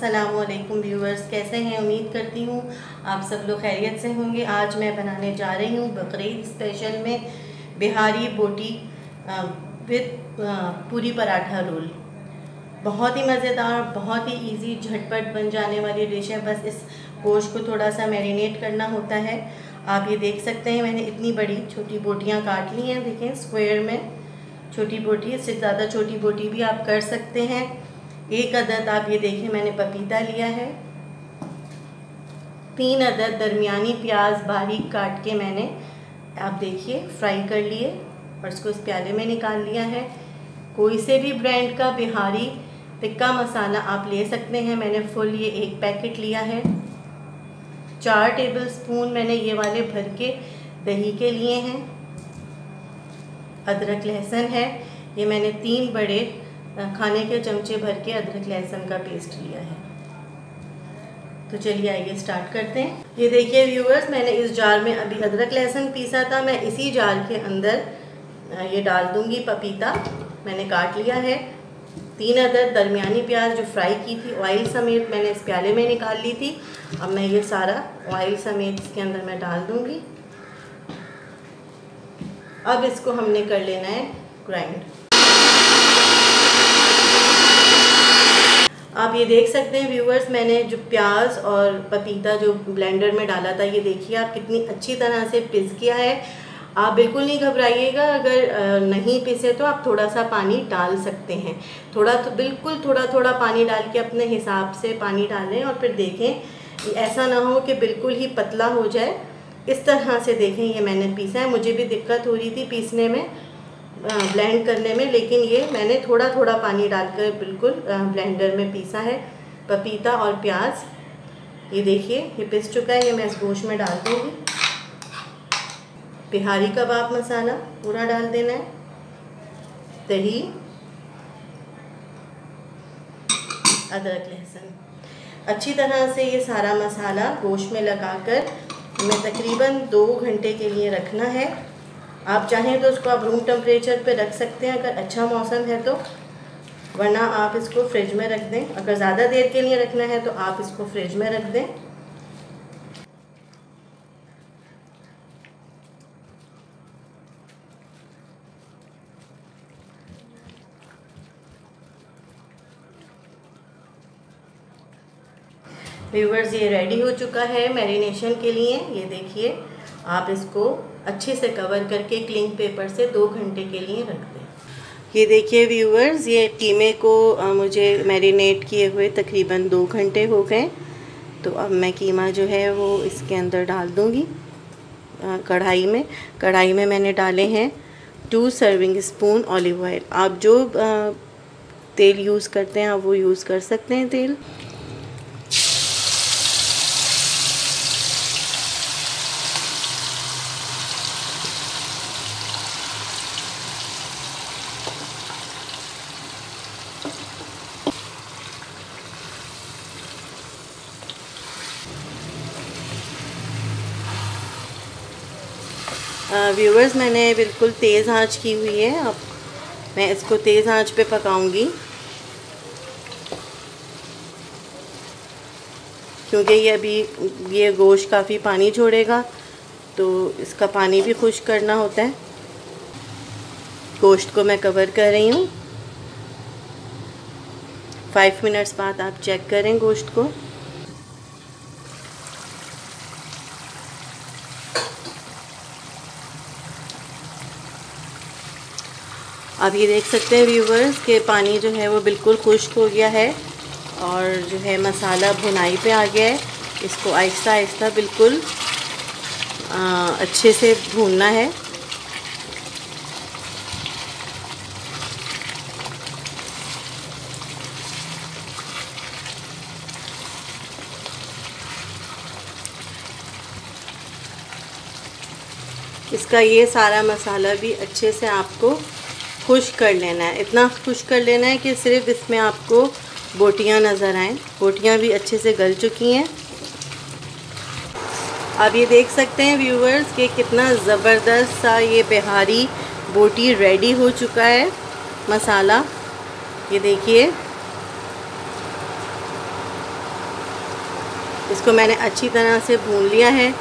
अस्सलामुअलैकुम व्यूअर्स, कैसे हैं? उम्मीद करती हूँ आप सब लोग खैरियत से होंगे। आज मैं बनाने जा रही हूँ बकरीद स्पेशल में बिहारी बोटी विद पूरी पराठा रोल। बहुत ही मज़ेदार, बहुत ही इजी, झटपट बन जाने वाली डिश है। बस इस गोश्त को थोड़ा सा मैरिनेट करना होता है। आप ये देख सकते हैं, मैंने इतनी बड़ी छोटी बोटियाँ काट ली हैं। देखें, स्क्वायर में छोटी बोटी, इससे ज़्यादा छोटी बोटी भी आप कर सकते हैं। एक अदद आप ये देखें मैंने पपीता लिया है। 3 अदद दरमियानी प्याज बारीक काट के मैंने, आप देखिए, फ्राई कर लिए और इसको इस प्याले में निकाल लिया है। कोई से भी ब्रांड का बिहारी टिक्का मसाला आप ले सकते हैं। मैंने फुल ये 1 पैकेट लिया है। 4 टेबलस्पून मैंने ये वाले भर के दही के लिए हैं। अदरक लहसुन है, ये मैंने 3 बड़े खाने के चमचे भर के अदरक लहसुन का पेस्ट लिया है। तो चलिए आइए स्टार्ट करते हैं। ये देखिए व्यूअर्स, मैंने इस जार में अभी अदरक लहसुन पीसा था। मैं इसी जार के अंदर ये डाल दूंगी पपीता, मैंने काट लिया है। 3 अदद दरमियानी प्याज जो फ्राई की थी ऑयल समेत, मैंने इस प्याले में निकाल ली थी। अब मैं ये सारा ऑयल समेत इसके अंदर मैं डाल दूंगी। अब इसको हमने कर लेना है ग्राइंड। आप ये देख सकते हैं व्यूअर्स, मैंने जो प्याज और पपीता जो ब्लेंडर में डाला था, ये देखिए आप कितनी अच्छी तरह से पिस गया है। आप बिल्कुल नहीं घबराइएगा, अगर नहीं पिसे तो आप थोड़ा सा पानी डाल सकते हैं। बिल्कुल थोड़ा थोड़ा पानी डाल के अपने हिसाब से पानी डालें और फिर देखें, ऐसा ना हो कि बिल्कुल ही पतला हो जाए। इस तरह से देखें, ये मैंने पीसा है। मुझे भी दिक्कत हो रही थी पीसने में, ब्लेंड करने में, लेकिन ये मैंने थोड़ा थोड़ा पानी डालकर बिल्कुल ब्लेंडर में पीसा है। पपीता और प्याज ये देखिए ये पिस चुका है। ये मैं इस गोश्त में डाल दूँगी। बिहारी कबाब मसाला पूरा डाल देना है। दही, अदरक लहसुन, अच्छी तरह से ये सारा मसाला गोश्त में लगाकर हमें तकरीबन 2 घंटे के लिए रखना है। आप चाहें तो इसको आप रूम टेम्परेचर पे रख सकते हैं अगर अच्छा मौसम है तो, वरना आप इसको फ्रिज में रख दें। अगर ज़्यादा देर के लिए रखना है तो आप इसको फ्रिज में रख दें। व्यूअर्स, ये रेडी हो चुका है मैरिनेशन के लिए। ये देखिए, आप इसको अच्छे से कवर करके क्लिंग पेपर से 2 घंटे के लिए रख दें। ये देखिए व्यूअर्स, ये कीमे को मुझे मैरिनेट किए हुए तकरीबन 2 घंटे हो गए। तो अब मैं कीमा जो है वो इसके अंदर डाल दूँगी कढ़ाई में मैंने डाले हैं 2 सर्विंग स्पून ऑलिव ऑयल। आप जो तेल यूज़ करते हैं आप वो यूज़ कर सकते हैं तेल। व्यूअर्स, मैंने बिल्कुल तेज़ आंच की हुई है। अब मैं इसको तेज़ आंच पे पकाऊंगी, क्योंकि ये गोश्त काफ़ी पानी छोड़ेगा, तो इसका पानी भी खुश्क करना होता है। गोश्त को मैं कवर कर रही हूँ। 5 मिनट्स बाद आप चेक करें गोश्त को। आप ये देख सकते हैं व्यूवर्स कि पानी जो है वो बिल्कुल खुश्क हो गया है और जो है मसाला भुनाई पे आ गया है। इसको आहिस्ता आहिस्ता बिल्कुल अच्छे से भूनना है। इसका ये सारा मसाला भी अच्छे से आपको खुश्क कर लेना है। इतना खुश्क कर लेना है कि सिर्फ इसमें आपको बोटियां नज़र आएँ। बोटियां भी अच्छे से गल चुकी हैं। आप ये देख सकते हैं व्यूवर्स कि कितना ज़बरदस्त सा ये बिहारी बोटी रेडी हो चुका है। मसाला ये देखिए, इसको मैंने अच्छी तरह से भून लिया है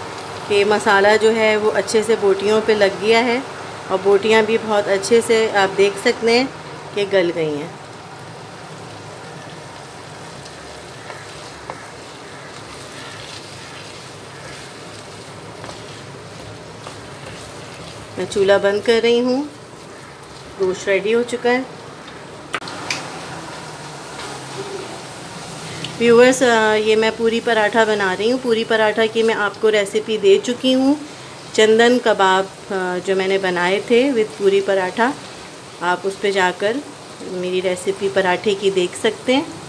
कि मसाला जो है वो अच्छे से बोटियों पे लग गया है और बोटियां भी बहुत अच्छे से आप देख सकते हैं कि गल गई हैं। मैं चूल्हा बंद कर रही हूँ। गोश्त रेडी हो चुका है। व्यूअर्स, ये मैं पूरी पराठा बना रही हूँ। पूरी पराठा की मैं आपको रेसिपी दे चुकी हूँ। चंदन कबाब जो मैंने बनाए थे विद पूरी पराठा, आप उस पे जाकर मेरी रेसिपी पराठे की देख सकते हैं।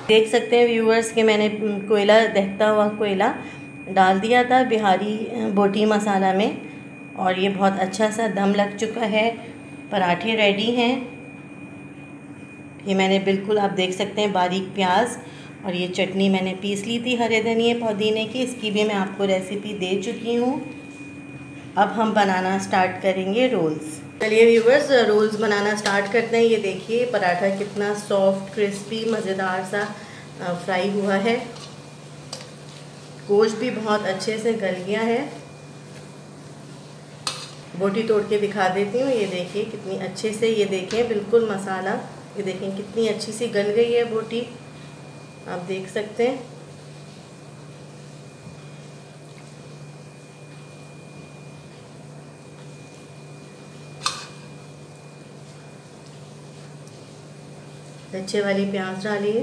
देख सकते हैं व्यूअर्स कि मैंने कोयला, दहकता हुआ कोयला डाल दिया था बिहारी बोटी मसाला में और ये बहुत अच्छा सा दम लग चुका है। पराठे रेडी हैं। ये मैंने बिल्कुल, आप देख सकते हैं, बारीक प्याज और ये चटनी मैंने पीस ली थी हरे धनिए पुदीने की, इसकी भी मैं आपको रेसिपी दे चुकी हूँ। अब हम बनाना स्टार्ट करेंगे रोल्स। चलिए व्यूअर्स, रोल्स बनाना स्टार्ट करते हैं। ये देखिए पराठा कितना सॉफ्ट, क्रिस्पी, मज़ेदार सा फ्राई हुआ है। गोश्त भी बहुत अच्छे से गल गया है। बोटी तोड़ के दिखा देती हूँ। ये देखिए कितनी अच्छे से, ये देखें बिल्कुल मसाला, ये देखें कितनी अच्छी सी गल गई है बोटी, आप देख सकते हैं। अच्छे वाली प्याज डालिए,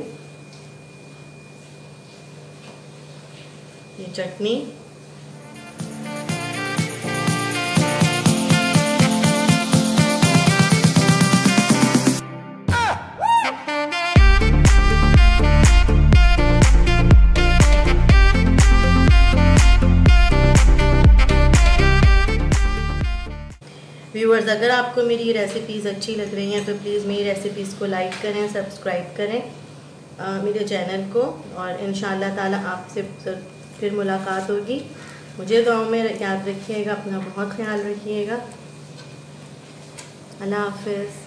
ये चटनी, व्यूअर्स, अगर आपको मेरी रेसिपीज़ अच्छी लग रही हैं तो प्लीज़ मेरी रेसिपीज़ को लाइक करें, सब्सक्राइब करें मेरे चैनल को, और इंशाअल्लाह ताला आपसे फिर मुलाकात होगी। मुझे दुआओं में याद रखिएगा, अपना बहुत ख्याल रखिएगा। अल्लाह हाफ़िज़।